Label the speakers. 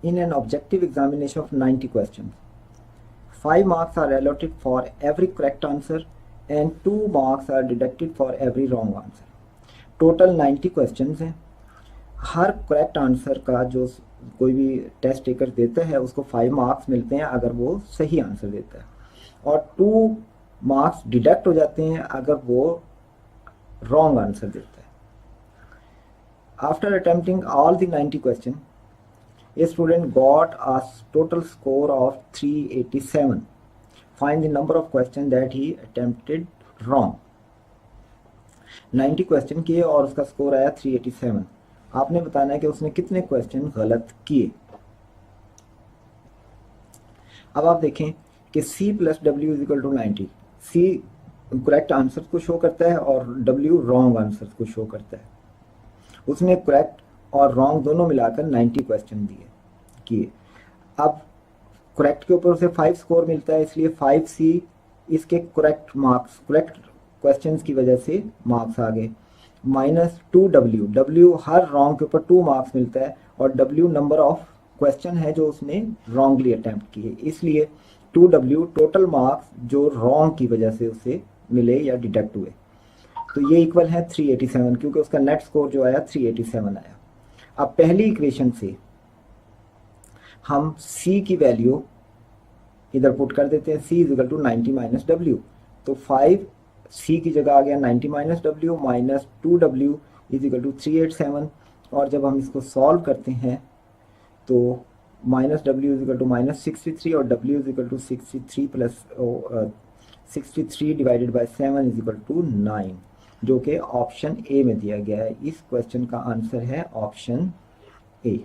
Speaker 1: in an objective examination of 90 questions. 5 marks are allotted for every correct answer and 2 marks are deducted for every wrong answer. Total 90 questions हैं. हर correct answer का जो कोई भी test taker देता है उसको 5 marks मिलते हैं अगर वो सही आंसर देता है, और 2 मार्क्स डिडक्ट हो जाते हैं अगर वो रॉन्ग आंसर देता है. After attempting all the 90 question, a student got a total score of 387. Find the number of questions that he attempted wrong. 90 question किए और उसका स्कोर आया 387. आपने बताना है कि उसने कितने क्वेश्चन गलत किए. अब आप देखें कि C plus W is equal to 90. C correct answer को शो करता है और W रॉन्ग आंसर को शो करता है. उसने करेक्ट और रॉन्ग दोनों मिलाकर 90 क्वेश्चन दिए किए. अब करेक्ट के ऊपर उसे 5 स्कोर मिलता है, इसलिए 5C इसके करेक्ट मार्क्स, करेक्ट क्वेश्चंस की वजह से मार्क्स आ गए. माइनस 2W, W हर रॉन्ग के ऊपर 2 मार्क्स मिलता है और W नंबर ऑफ क्वेश्चन है जो उसने रॉन्गली अटेम्प्ट किए, इसलिए 2W टोटल मार्क्स जो रॉन्ग की वजह से उसे मिले या डिडक्ट हुए. तो ये इक्वल है 387 क्योंकि उसका नेट स्कोर जो आया 387 आया. अब पहली इक्वेशन से हम C की वैल्यू इधर पुट कर देते हैं. C is equal to 90 minus W. तो 5C की जगह आ गया 90 minus W minus 2W is equal to 387. और जब हम इसको सॉल्व करते हैं तो minus W is equal to minus 63 और W is equal to 63 plus 63 divided by 7 is equal to 9, जो कि ऑप्शन ए में दिया गया है. इस क्वेश्चन का आंसर है ऑप्शन ए.